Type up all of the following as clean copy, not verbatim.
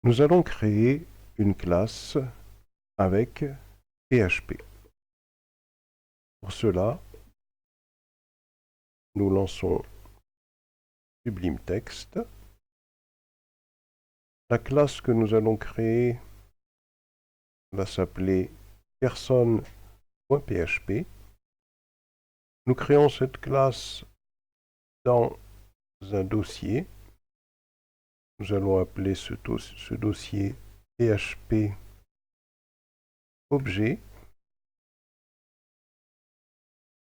Nous allons créer une classe avec PHP. Pour cela, nous lançons Sublime Text. La classe que nous allons créer va s'appeler person.php. Nous créons cette classe dans un dossier. Nous allons appeler ce dossier PHP objet.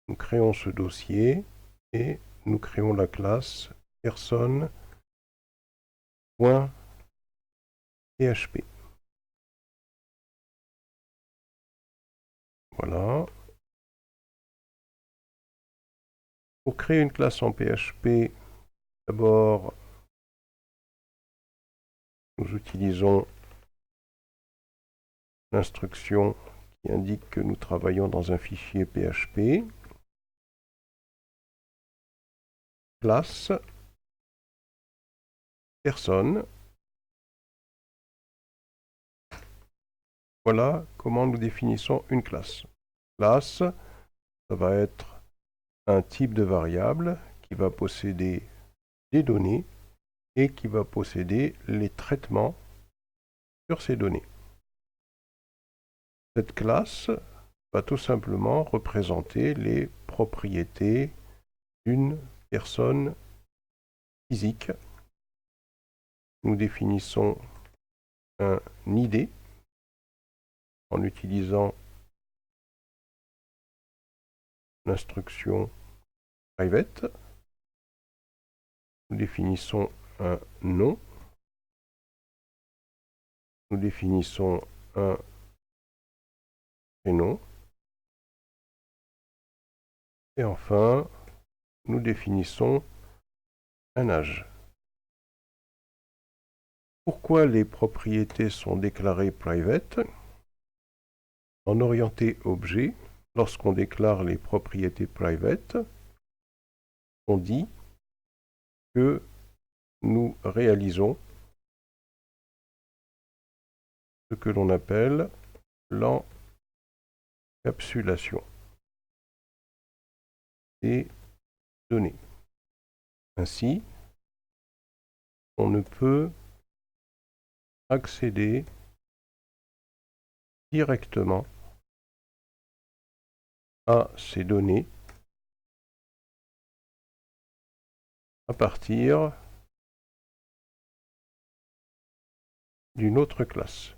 Nous créons ce dossier et nous créons la classe person.php. Voilà. Pour créer une classe en PHP, d'abord, nous utilisons l'instruction qui indique que nous travaillons dans un fichier PHP. Classe, personne. Voilà comment nous définissons une classe. Classe, ça va être un type de variable qui va posséder des données et qui va posséder les traitements sur ces données. Cette classe va tout simplement représenter les propriétés d'une personne physique. Nous définissons un ID en utilisant l'instruction private. Nous définissons un nom. Nous définissons un prénom. Et enfin, nous définissons un âge. Pourquoi les propriétés sont déclarées private? En orienté objet, lorsqu'on déclare les propriétés private, on dit que nous réalisons ce que l'on appelle l'encapsulation des données. Ainsi, on ne peut accéder directement à ces données à partir d'une autre classe.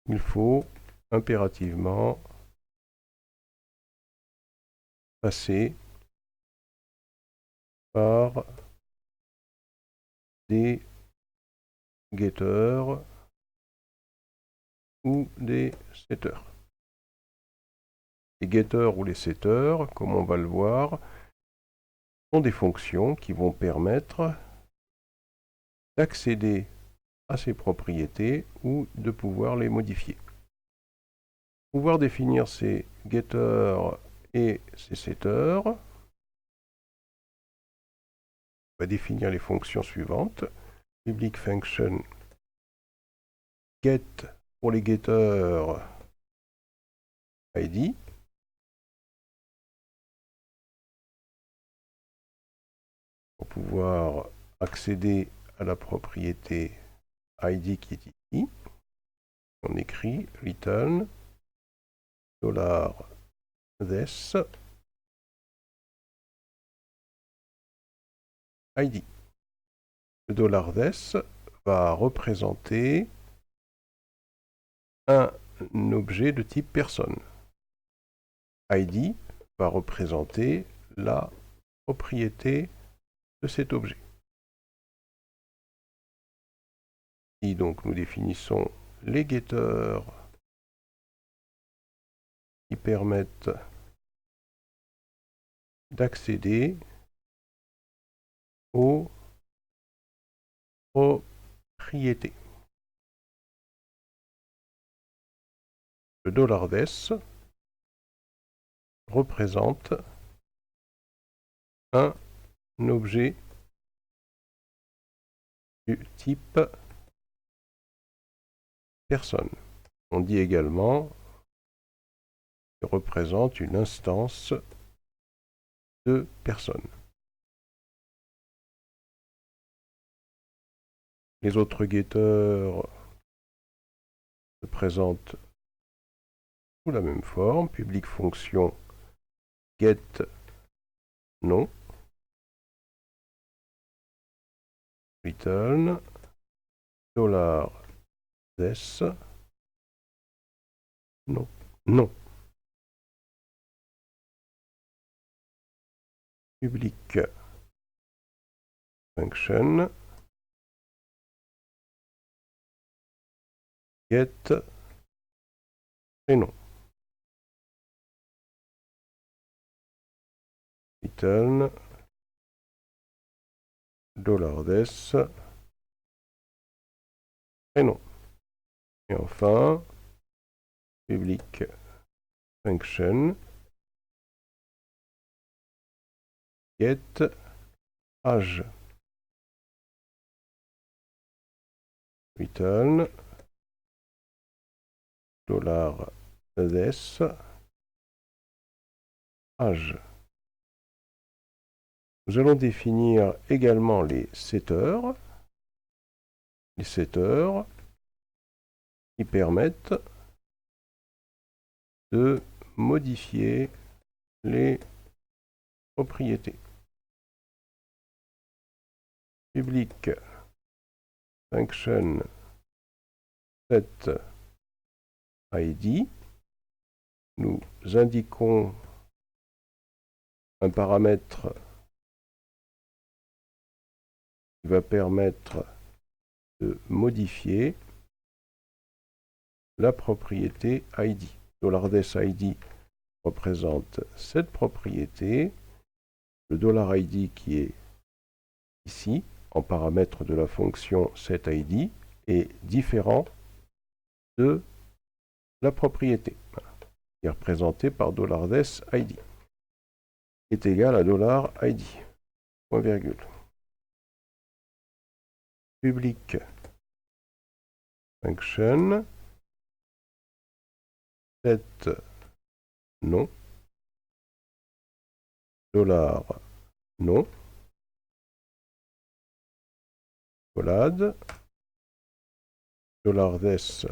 Il faut impérativement passer par des getters ou des setters. Les getters ou les setters, comme on va le voir, sont des fonctions qui vont permettre d'accéder à ces propriétés ou de pouvoir les modifier. Pouvoir définir ces getters et ces setters, on va définir les fonctions suivantes. Public function get pour les getters ID. Pour pouvoir accéder à la propriété ID qui est ici, on écrit return $this ID. Le $this va représenter un objet de type personne. ID va représenter la propriété de cet objet. Et donc nous définissons les getters qui permettent d'accéder aux propriétés. Le $this représente un objet du type personne. On dit également qu'il représente une instance de personne. Les autres getters se présentent sous la même forme. Public fonction get nom. Return $this non. Non. Public function get prénom. Return $this prénom. Et enfin, public function get âge. Return $this âge. Nous allons définir également les setters. Les setters qui permettent de modifier les propriétés. Public function set ID. Nous indiquons un paramètre qui va permettre de modifier la propriété ID. $id représente cette propriété. Le $id qui est ici, en paramètre de la fonction setID, est différent de la propriété, qui est représentée par $id, qui est égal à $id, point virgule. Public function set nom $nom collade $this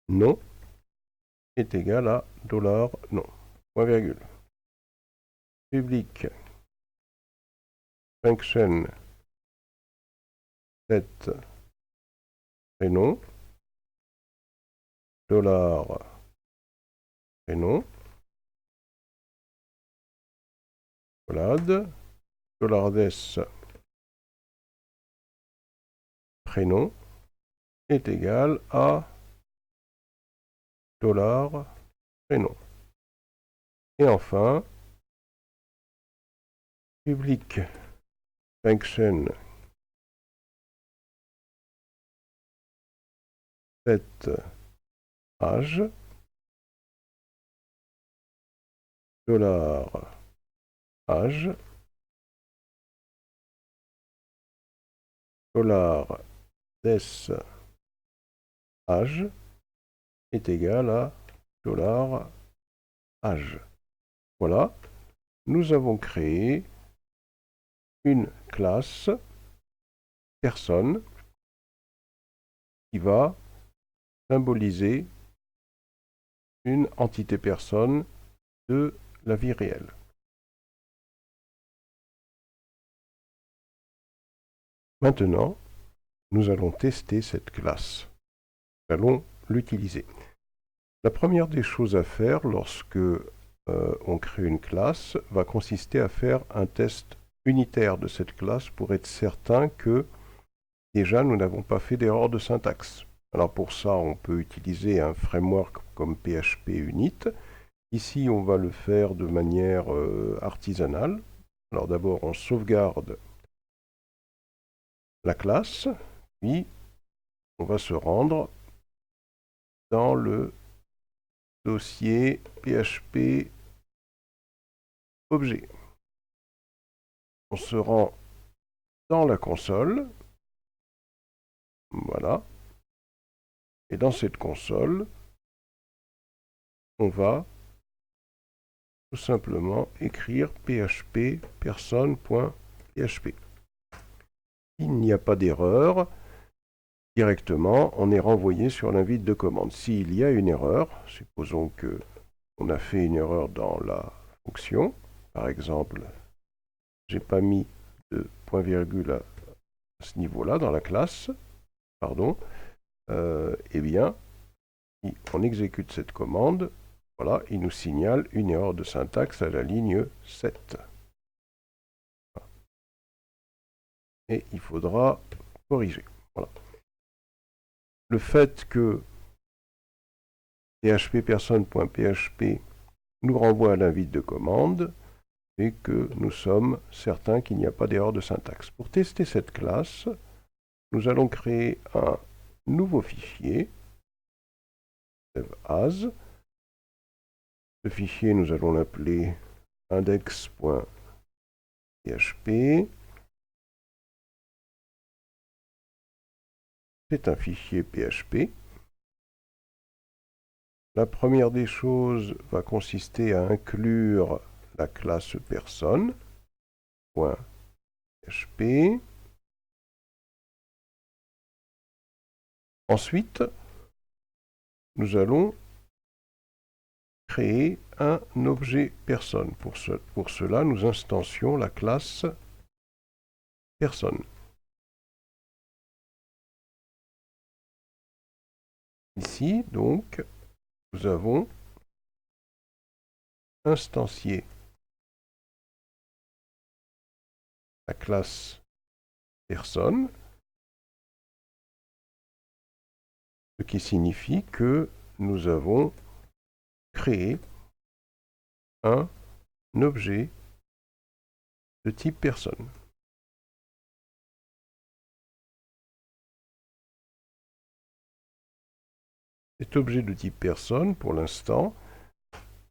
nom est égal à $nom, point virgule. Public function set prénom $prénom collade $this prénom est égal à $prénom. Et enfin, public function set âge $âge $this âge est égal à $âge. Voilà, nous avons créé une classe personne qui va symboliser une entité personne de la vie réelle. Maintenant, nous allons tester cette classe. Nous allons l'utiliser. La première des choses à faire lorsque on crée une classe va consister à faire un test unitaire de cette classe pour être certain que déjà nous n'avons pas fait d'erreur de syntaxe. Alors pour ça, on peut utiliser un framework comme PHP Unit. Ici, on va le faire de manière artisanale. Alors d'abord, on sauvegarde la classe, puis on va se rendre dans le dossier PHP objet. On se rend dans la console. Voilà. Et dans cette console, on va tout simplement écrire php personne.php. Il n'y a pas d'erreur. Directement, on est renvoyé sur l'invite de commande. S'il y a une erreur, supposons que on a fait une erreur dans la fonction, par exemple, j'ai pas mis de point virgule à ce niveau-là dans la classe, pardon, eh bien, on exécute cette commande, voilà, il nous signale une erreur de syntaxe à la ligne 7. Et il faudra corriger. Voilà. Le fait que php personne.php nous renvoie à l'invite de commande et que nous sommes certains qu'il n'y a pas d'erreur de syntaxe. Pour tester cette classe, nous allons créer un nouveau fichier, save as. Ce fichier, nous allons l'appeler index.php. C'est un fichier PHP. La première des choses va consister à inclure la classe personne.php. Ensuite, nous allons créer un objet personne. Pour cela, nous instancions la classe personne. Ici, donc, nous avons instancié la classe personne, ce qui signifie que nous avons créé un objet de type personne. Cet objet de type personne, pour l'instant,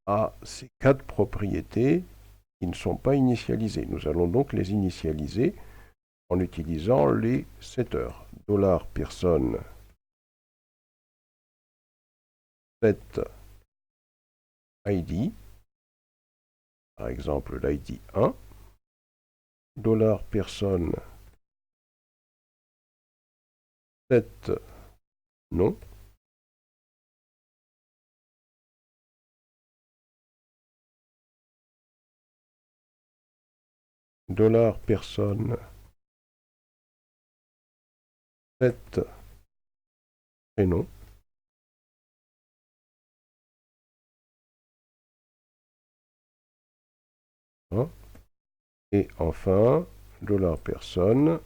a ces 4 propriétés qui ne sont pas initialisées. Nous allons donc les initialiser en utilisant les setters. $personne set ID, par exemple l'ID 1, $personne set nom, $personne set prénom, hein, et enfin $personne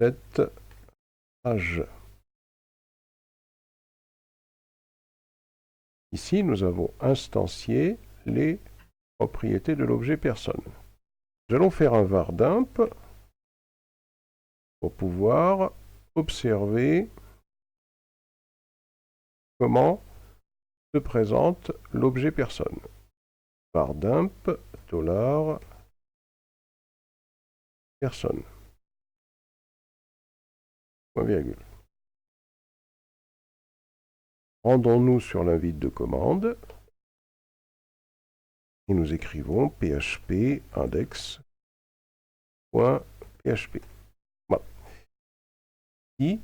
set âge. Ici, nous avons instancié les propriétés de l'objet personne. Nous allons faire un var dump pour pouvoir observer comment se présente l'objet personne. Var dump $personne. Point virgule. Rendons-nous sur l'invite de commande et nous écrivons php index.php. Voilà. Ici,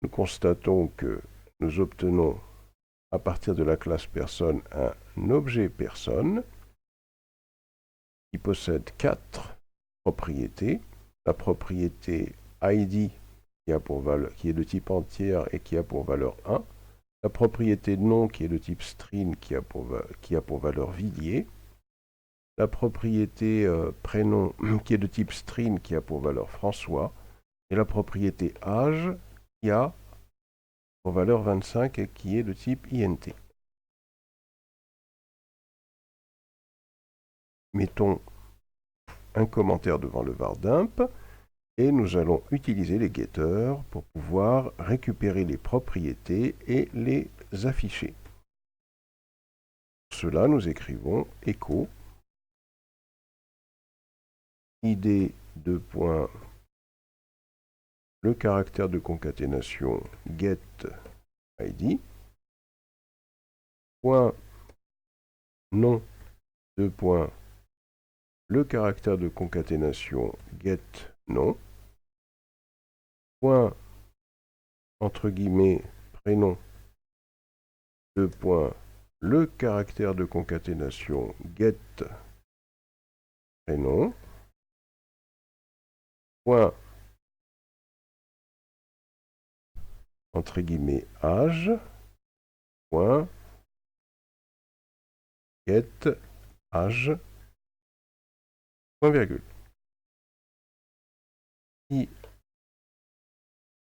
nous constatons que nous obtenons à partir de la classe personne un objet personne qui possède 4 propriétés. La propriété ID qui est de type entière et qui a pour valeur 1. La propriété nom qui est de type string qui a pour valeur Villiers. La propriété prénom qui est de type string qui a pour valeur François. Et la propriété âge qui a pour valeur 25 et qui est de type int. Mettons un commentaire devant le var dump et nous allons utiliser les getters pour pouvoir récupérer les propriétés et les afficher. Pour cela, nous écrivons echo id deux points, le caractère de concaténation get id, point nom deux points, le caractère de concaténation get nom, point entre guillemets prénom deux points, le caractère de concaténation get prénom, point entre guillemets âge, point get âge, point virgule. Si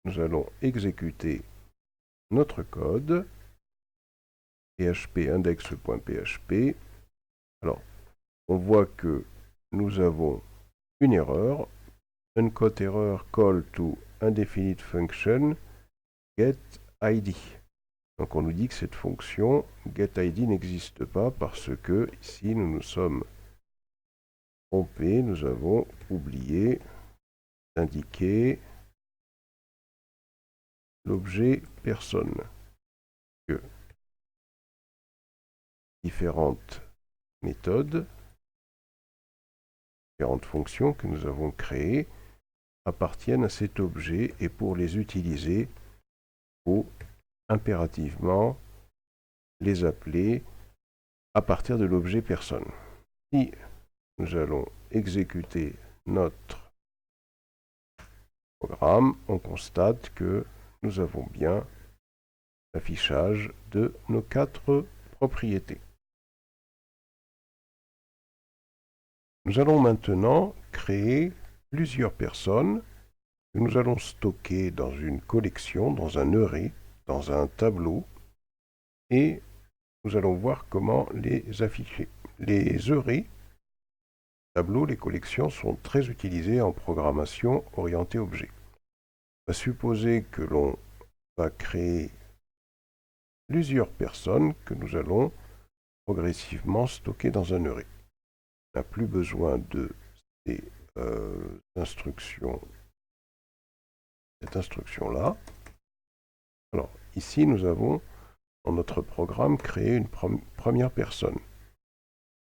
nous allons exécuter notre code, php-index.php, alors on voit que nous avons une erreur, uncaught error call to indefinite function getID. Donc on nous dit que cette fonction getID n'existe pas parce que ici nous nous sommes trompés, nous avons oublié d'indiquer l'objet personne. Que différentes méthodes, différentes fonctions que nous avons créées appartiennent à cet objet et pour les utiliser, il faut impérativement les appeler à partir de l'objet personne. Si nous allons exécuter notre programme, on constate que nous avons bien l'affichage de nos 4 propriétés. Nous allons maintenant créer plusieurs personnes que nous allons stocker dans une collection, dans un array, dans un tableau, et nous allons voir comment les afficher. Les arrays, tableaux, les collections sont très utilisés en programmation orientée objet. On va supposer que l'on va créer plusieurs personnes que nous allons progressivement stocker dans un array. On n'a plus besoin de ces instructions, cette instruction-là. Alors, ici, nous avons, dans notre programme, créé une première personne.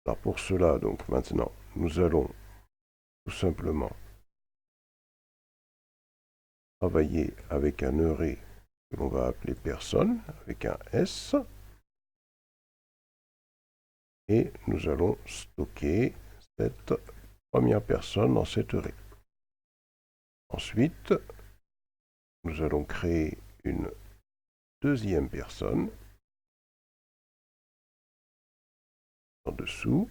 Alors, pour cela, donc, maintenant, nous allons tout simplement travailler avec un array que l'on va appeler personne, avec un S. Et nous allons stocker cette première personne dans cet array. Ensuite, nous allons créer une deuxième personne en dessous.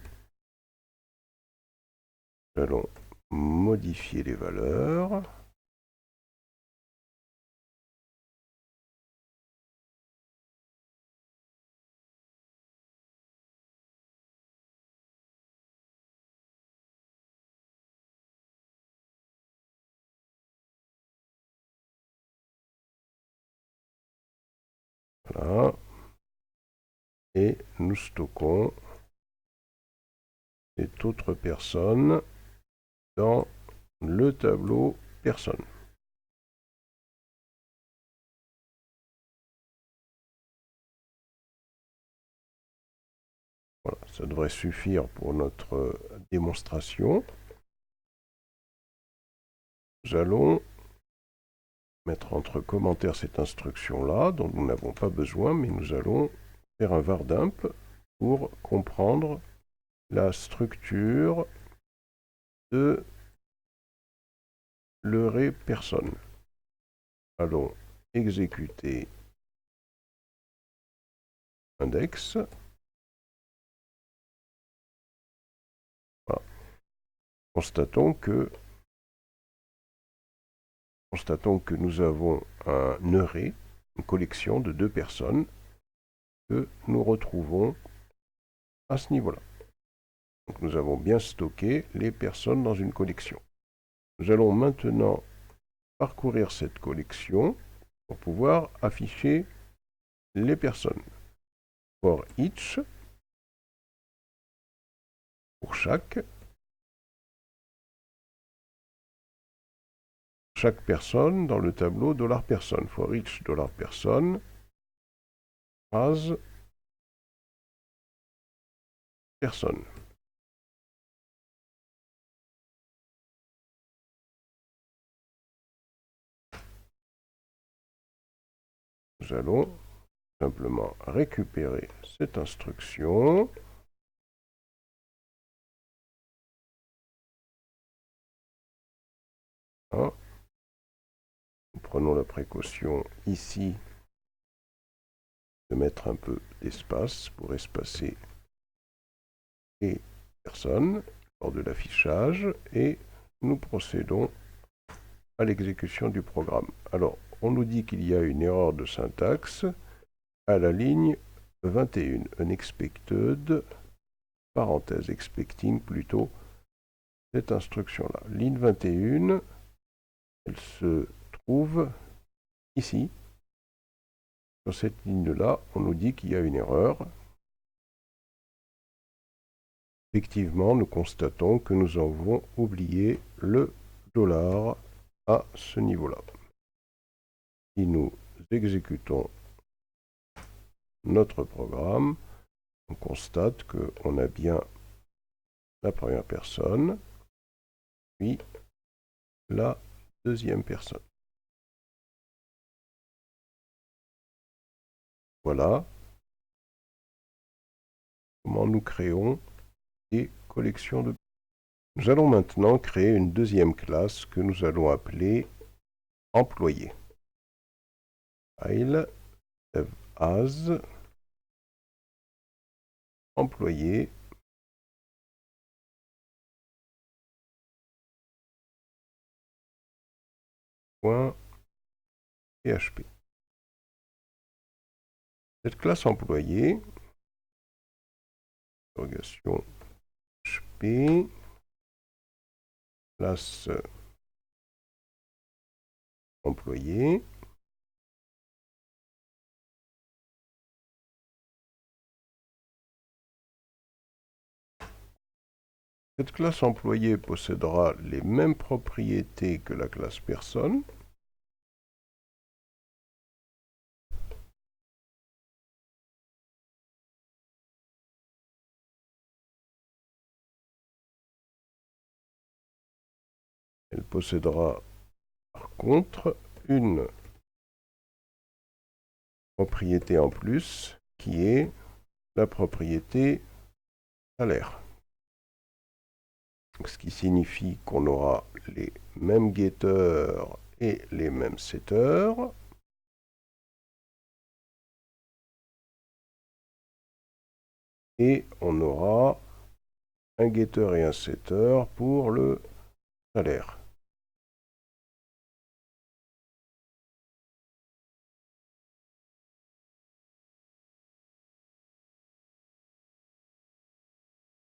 Nous allons modifier les valeurs. Voilà. Et nous stockons cette autre personne dans le tableau personne. Voilà, ça devrait suffire pour notre démonstration. Nous allons mettre entre commentaires cette instruction-là, dont nous n'avons pas besoin, mais nous allons faire un var_dump pour comprendre la structure de l'array personne. Allons exécuter index. Voilà. Constatons que nous avons un array, une collection de 2 personnes que nous retrouvons à ce niveau-là. Donc nous avons bien stocké les personnes dans une collection. Nous allons maintenant parcourir cette collection pour pouvoir afficher les personnes. For each, pour chaque, chaque personne dans le tableau $personne. For each $personne, phrase personne. Nous allons simplement récupérer cette instruction. Nous prenons la précaution ici de mettre un peu d'espace pour espacer les personnes lors de l'affichage et nous procédons à l'exécution du programme. Alors, on nous dit qu'il y a une erreur de syntaxe à la ligne 21. Unexpected, parenthèse, expecting plutôt, cette instruction-là. Ligne 21, elle se trouve ici. Sur cette ligne-là, on nous dit qu'il y a une erreur. Effectivement, nous constatons que nous avons oublié le dollar à ce niveau-là. Si nous exécutons notre programme, on constate qu'on a bien la première personne, puis la deuxième personne. Voilà comment nous créons des collections de... Nous allons maintenant créer une deuxième classe que nous allons appeler employé. File, save as, employé, .php. Cette classe employé, interrogation php, classe employé, cette classe employé possédera les mêmes propriétés que la classe personne. Elle possédera par contre une propriété en plus qui est la propriété salaire. Ce qui signifie qu'on aura les mêmes getters et les mêmes setters. Et on aura un getter et un setter pour le salaire.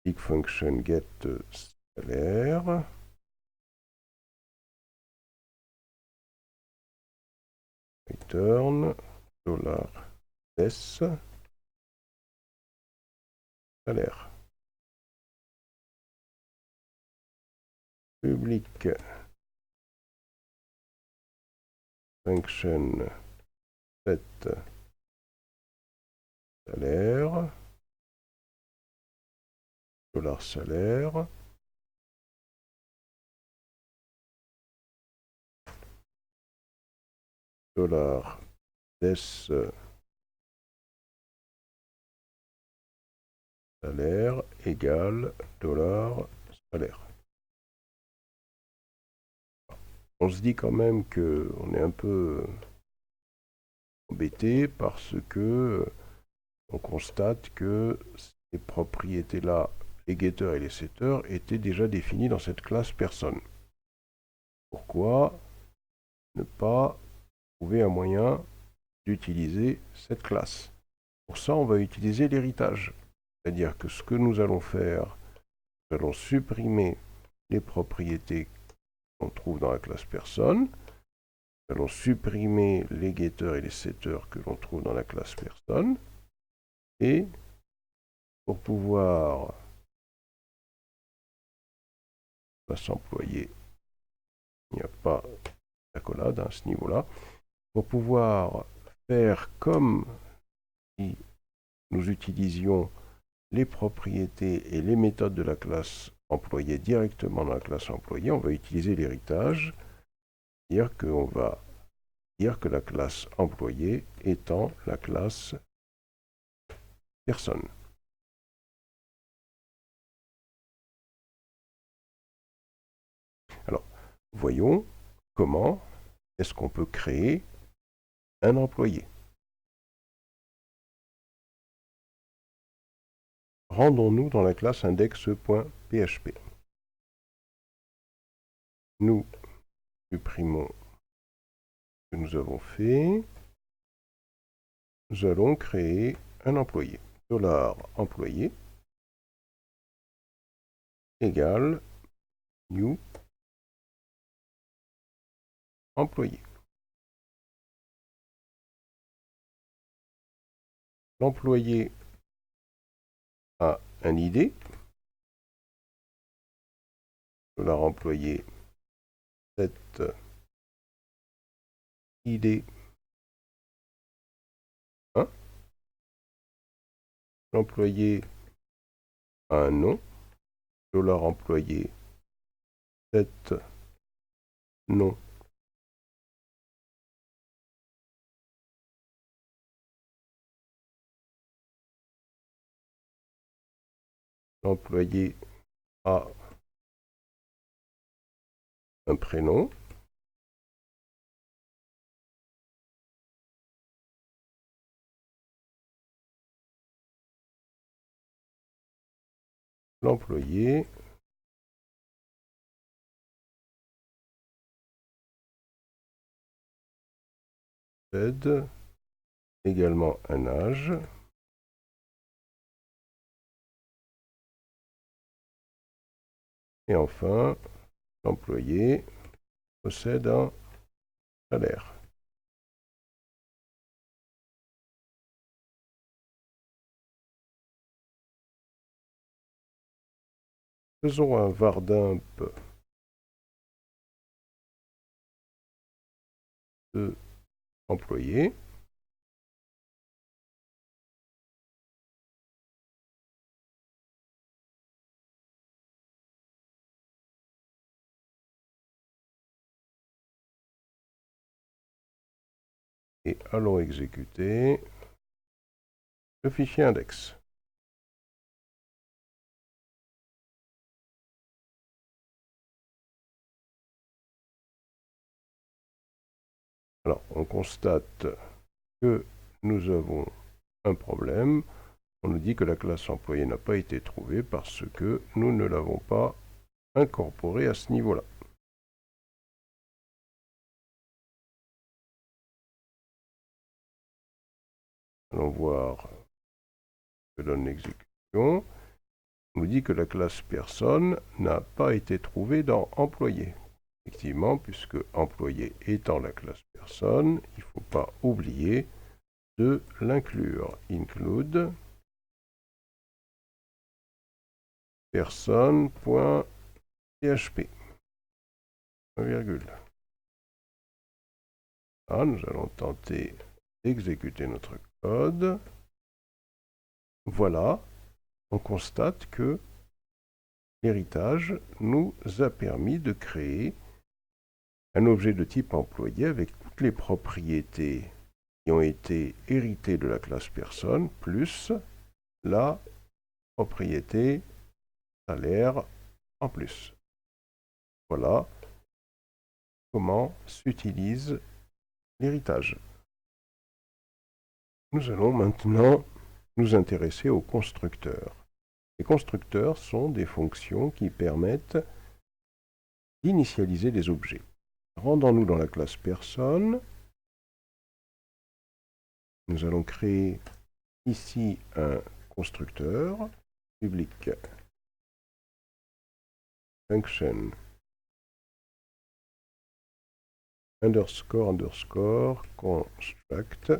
Big function get salaire. Return $s salaire. Public function set salaire. $salaire. $s salaire égale $salaire. On se dit quand même qu'on est un peu embêté parce que on constate que ces propriétés-là, les getters et les setters, étaient déjà définis dans cette classe personne. Pourquoi ne pas trouver un moyen d'utiliser cette classe? Pour ça, on va utiliser l'héritage. C'est-à-dire que ce que nous allons faire, nous allons supprimer les propriétés qu'on trouve dans la classe personne. Nous allons supprimer les getters et les setters que l'on trouve dans la classe personne. Et pour pouvoir s'employer, il n'y a pas accolade à ce niveau-là, pour pouvoir faire comme si nous utilisions les propriétés et les méthodes de la classe employée directement dans la classe employée. On va utiliser l'héritage, c'est-à-dire qu'on va dire que la classe employée étant la classe personne. Alors, voyons comment est-ce qu'on peut créer un employé. Rendons-nous dans la classe index.php. Nous supprimons ce que nous avons fait. Nous allons créer un employé. $employé égale new employé. L'employé a un ID. $employé set ID 1. L'employé a un nom. $employé set nom. L'employé a un prénom. L'employé possède également un âge. Et enfin, l'employé possède un salaire. Faisons un var_dump de employé. Et allons exécuter le fichier index. Alors, on constate que nous avons un problème. On nous dit que la classe employé n'a pas été trouvée parce que nous ne l'avons pas incorporée à ce niveau-là. Allons voir ce que donne l'exécution. On nous dit que la classe personne n'a pas été trouvée dans employé. Effectivement, puisque employé étant la classe personne, il ne faut pas oublier de l'inclure. Include personne.php. Ah, nous allons tenter d'exécuter notre code. Voilà, on constate que l'héritage nous a permis de créer un objet de type employé avec toutes les propriétés qui ont été héritées de la classe personne, plus la propriété salaire en plus. Voilà comment s'utilise l'héritage. Nous allons maintenant nous intéresser aux constructeurs. Les constructeurs sont des fonctions qui permettent d'initialiser des objets. Rendons-nous dans la classe personne. Nous allons créer ici un constructeur public function underscore construct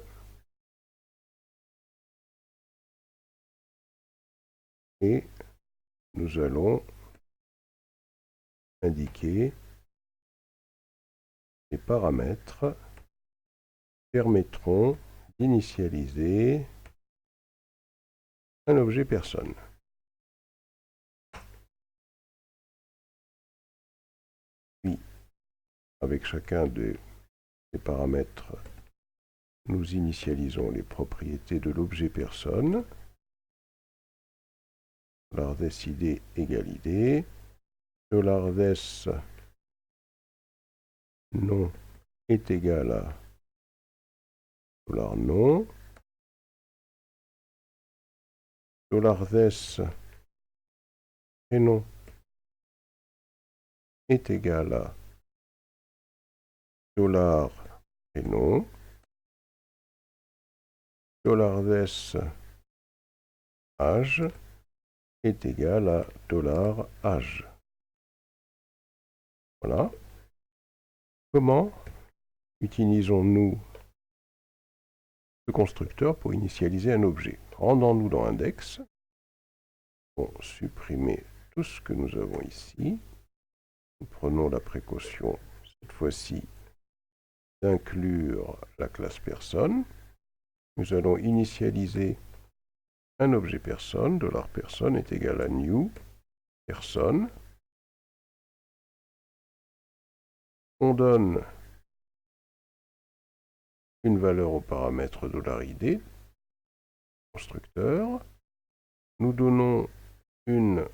et nous allons indiquer les paramètres permettront d'initialiser un objet personne. Puis, avec chacun de ces paramètres, nous initialisons les propriétés de l'objet personne. $id égale id. $des nom est égal à $nom. $des prénom est égal à $prénom. $des âge est égal à $âge. Voilà. Comment utilisons-nous le constructeur pour initialiser un objet? Rendons-nous dans index. Pour supprimer tout ce que nous avons ici. Nous prenons la précaution, cette fois-ci, d'inclure la classe personne. Nous allons initialiser un objet personne. $personne est égal à new personne. On donne une valeur au paramètre $id, constructeur. Nous donnons une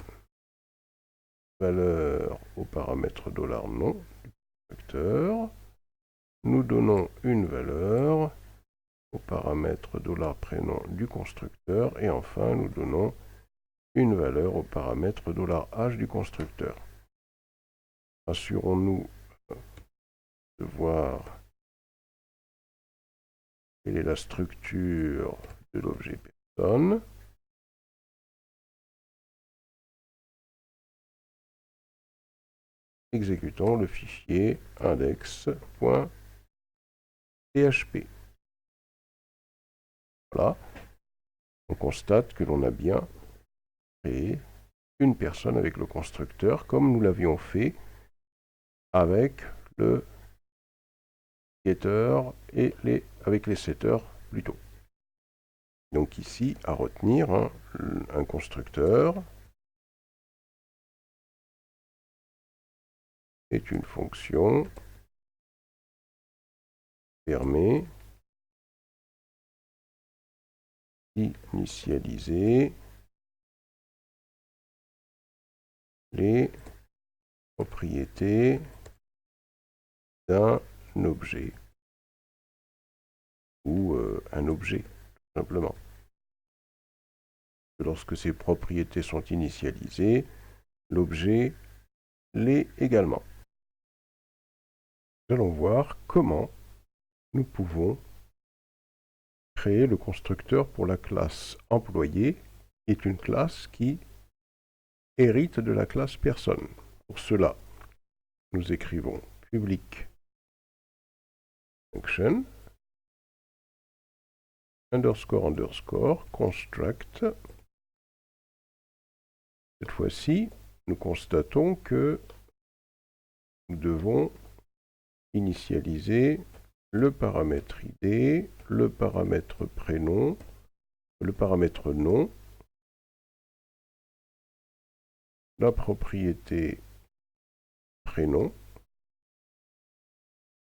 valeur au paramètre $nom du constructeur. Nous donnons une valeur au paramètre $prénom du constructeur. Et enfin, nous donnons une valeur au paramètre $âge du constructeur. Assurons-nous de voir quelle est la structure de l'objet personne. Exécutons le fichier index.php. Voilà. On constate que l'on a bien créé une personne avec le constructeur, comme nous l'avions fait avec le getter et avec les setters plutôt. Donc ici, à retenir, un constructeur est une fonction qui permet d'initialiser les propriétés d'un objet ou un objet, tout simplement. Lorsque ces propriétés sont initialisées, l'objet l'est également. Nous allons voir comment nous pouvons créer le constructeur pour la classe employé, qui est une classe qui hérite de la classe personne. Pour cela, nous écrivons public function __ construct. Cette fois-ci, nous constatons que nous devons initialiser le paramètre id, le paramètre prénom, le paramètre nom, la propriété prénom,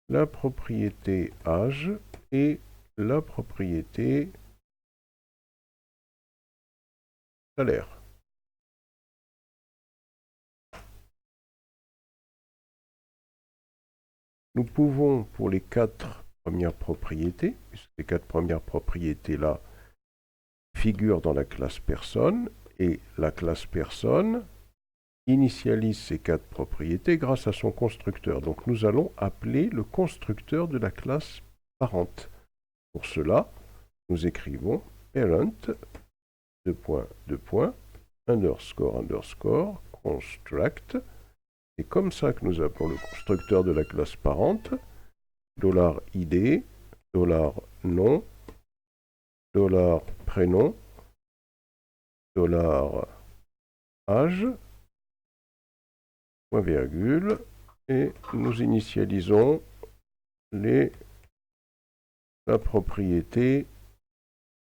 la propriété âge et la propriété salaire. Nous pouvons, pour les 4 premières propriétés, puisque ces 4 premières propriétés-là figurent dans la classe personne, et la classe personne initialise ces 4 propriétés grâce à son constructeur. Donc nous allons appeler le constructeur de la classe parente. Pour cela, nous écrivons parent __ construct. C'est comme ça que nous appelons le constructeur de la classe parente. $id, $nom, $prénom, $âge, point virgule, et nous initialisons la propriété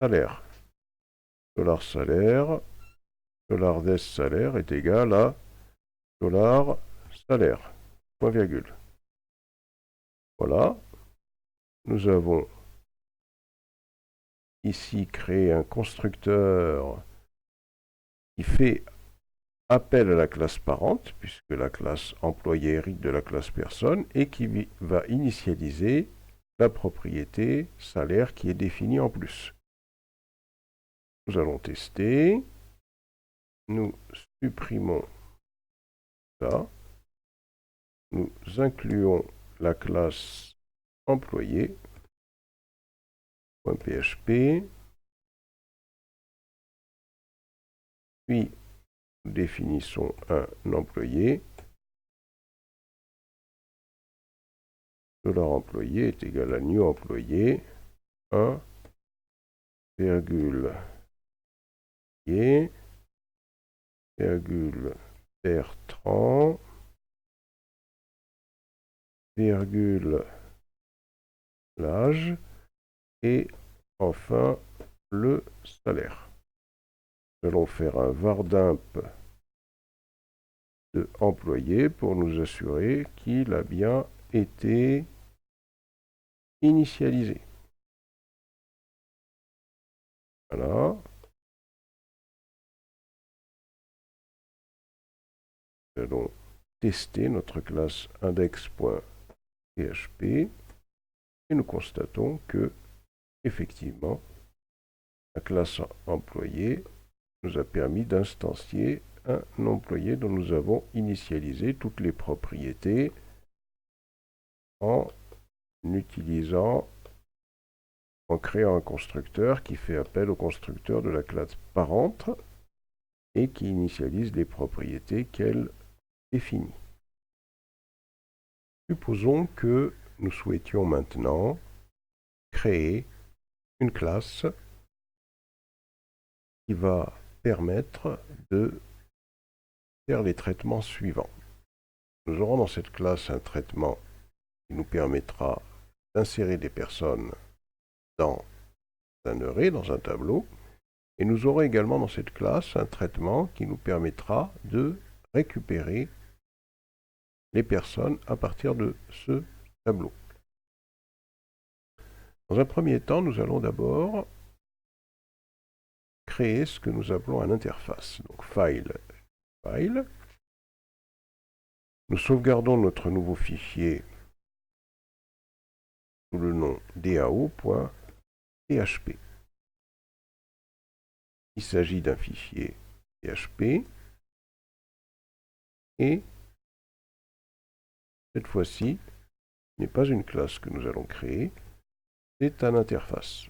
salaire. $salaire, $des salaire est égal à $salaire, point virgule. Voilà, nous avons ici créé un constructeur qui fait appel à la classe parente, puisque la classe employé hérite de la classe personne, et qui va initialiser la propriété salaire qui est définie en plus. Nous allons tester. Nous supprimons ça. Nous incluons la classe employé, .php, puis nous définissons un employé. $employé est égal à new employé 1, virgule Bertrand, virgule l'âge et enfin le salaire. Nous allons faire un vardimp de employé pour nous assurer qu'il a bien été initialisé. Voilà. Nous allons tester notre classe index.php et nous constatons que, effectivement, la classe employé nous a permis d'instancier un employé dont nous avons initialisé toutes les propriétés en créant un constructeur qui fait appel au constructeur de la classe parente et qui initialise les propriétés qu'elle définit. Supposons que nous souhaitions maintenant créer une classe qui va permettre de faire les traitements suivants. Nous aurons dans cette classe un traitement qui nous permettra d'insérer des personnes dans un array, dans un tableau, et nous aurons également dans cette classe un traitement qui nous permettra de récupérer les personnes à partir de ce tableau. Dans un premier temps, nous allons d'abord créer ce que nous appelons une interface. Donc file. Nous sauvegardons notre nouveau fichier sous le nom dao.php. Il s'agit d'un fichier PHP et cette fois-ci, ce n'est pas une classe que nous allons créer, c'est une interface.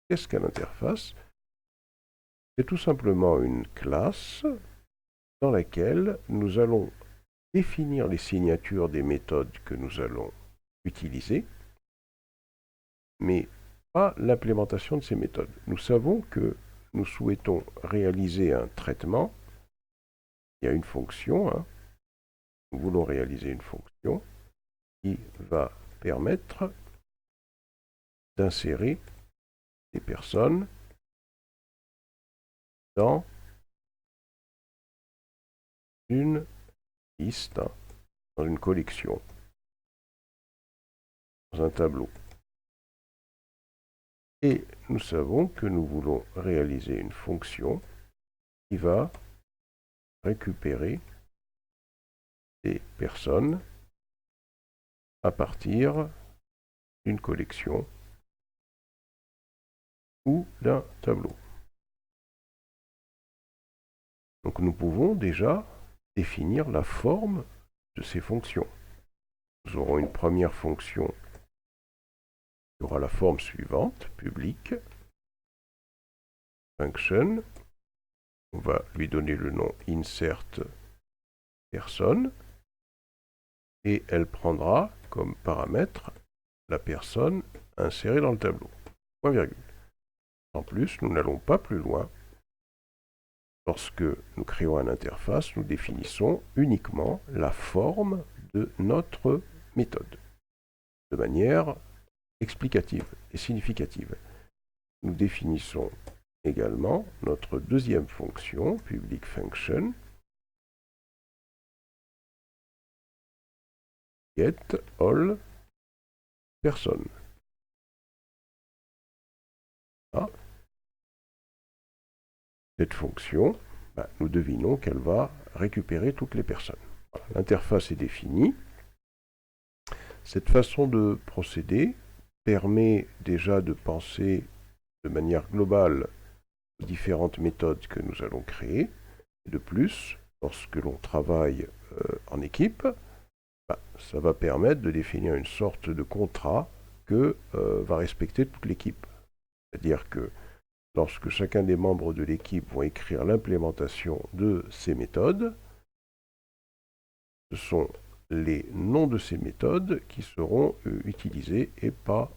Qu'est-ce qu'une interface? C'est tout simplement une classe dans laquelle nous allons définir les signatures des méthodes que nous allons utiliser, mais pas l'implémentation de ces méthodes. Nous savons que nous souhaitons réaliser un traitement. Il y a une fonction, nous voulons réaliser une fonction qui va permettre d'insérer des personnes dans une liste, dans une collection, dans un tableau. Et nous savons que nous voulons réaliser une fonction qui va récupérer des personnes à partir d'une collection ou d'un tableau. Donc nous pouvons déjà définir la forme de ces fonctions. Nous aurons une première fonction qui aura la forme suivante, public, function. On va lui donner le nom insert personne et elle prendra comme paramètre la personne insérée dans le tableau. Point virgule. En plus, nous n'allons pas plus loin. Lorsque nous créons une interface, nous définissons uniquement la forme de notre méthode. de manière explicative et significative. Nous définissons également notre deuxième fonction, public function, get all person. Ah. Cette fonction, nous devinons qu'elle va récupérer toutes les personnes. Voilà, l'interface est définie. Cette façon de procéder permet déjà de penser de manière globale aux différentes méthodes que nous allons créer. Et de plus, lorsque l'on travaille en équipe, ça va permettre de définir une sorte de contrat que va respecter toute l'équipe. C'est-à-dire que lorsque chacun des membres de l'équipe vont écrire l'implémentation de ces méthodes, ce sont les noms de ces méthodes qui seront utilisés et pas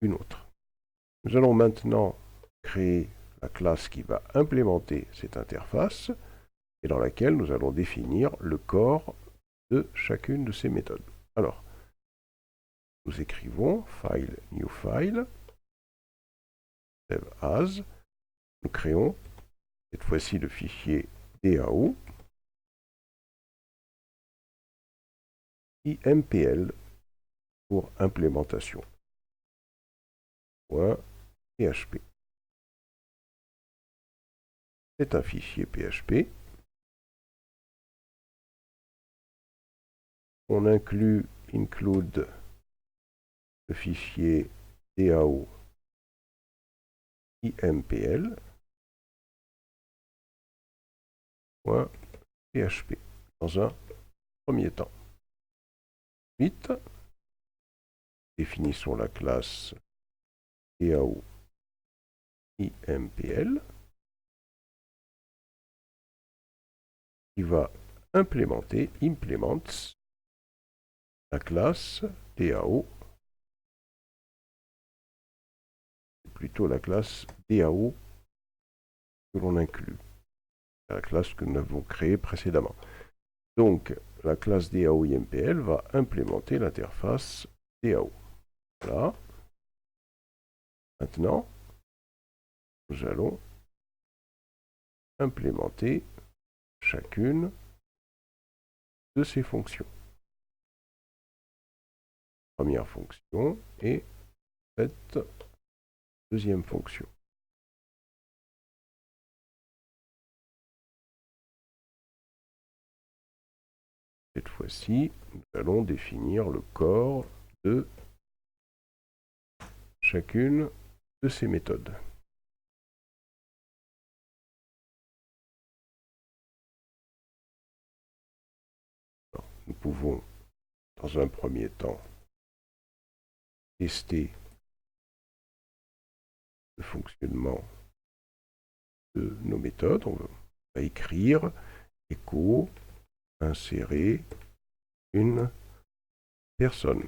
une autre. Nous allons maintenant créer la classe qui va implémenter cette interface et dans laquelle nous allons définir le corps de chacune de ces méthodes. Alors, nous écrivons file, new file, save as, nous créons cette fois-ci le fichier DAO, IMPL pour implémentation. .php. C'est un fichier PHP. On inclut include le fichier DAO IMPL .php dans un premier temps. Ensuite, définissons la classe DAO IMPL qui va implémenter, implements, la classe DAO, plutôt la classe DAO que l'on inclut, la classe que nous avons créée précédemment. Donc, la classe DAO IMPL va implémenter l'interface DAO. Voilà. Maintenant, nous allons implémenter chacune de ces fonctions. Première fonction et cette deuxième fonction. Cette fois-ci, nous allons définir le corps de chacune de ces méthodes. Alors, nous pouvons, dans un premier temps, tester le fonctionnement de nos méthodes. On va écrire echo, insérer une personne.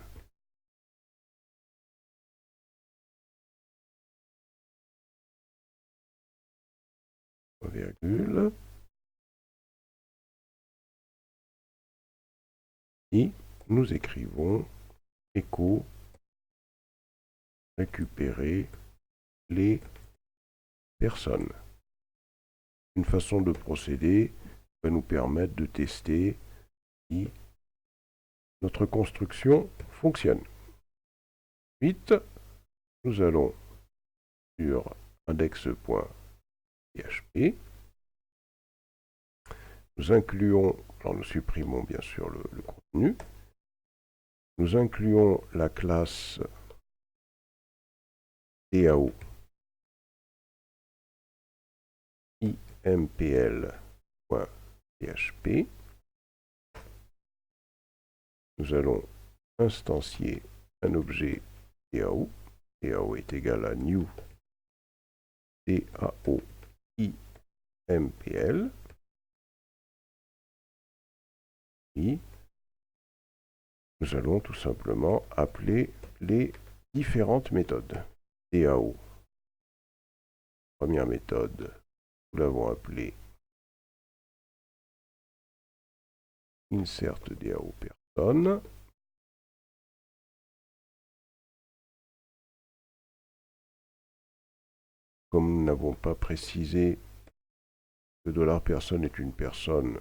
Virgule. Et nous écrivons echo récupérer les personnes. Une façon de procéder va nous permettre de tester si notre construction fonctionne. Ensuite, nous allons sur index.php. Nous incluons, alors nous supprimons bien sûr le contenu. Nous incluons la classe DAO impl.php. Nous allons instancier un objet DAO. DAO est égal à new DAO impl. Et nous allons tout simplement appeler les différentes méthodes. DAO. Première méthode, nous l'avons appelée insert DAO personne. comme nous n'avons pas précisé que $personne est une personne,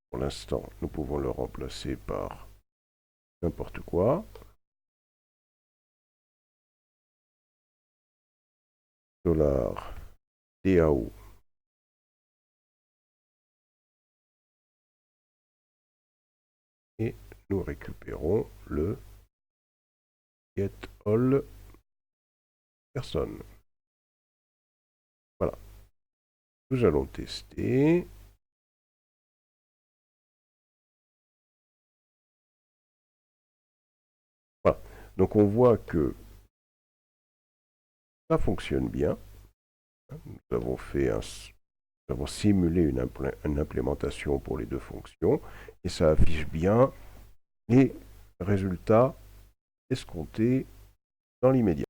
pour l'instant, nous pouvons le remplacer par n'importe quoi. $DAO. Et nous récupérons le getAll personne. Voilà. Nous allons tester. Voilà. Donc on voit que ça fonctionne bien. Nous avons simulé une implémentation pour les deux fonctions et ça affiche bien les résultats escomptés dans l'immédiat.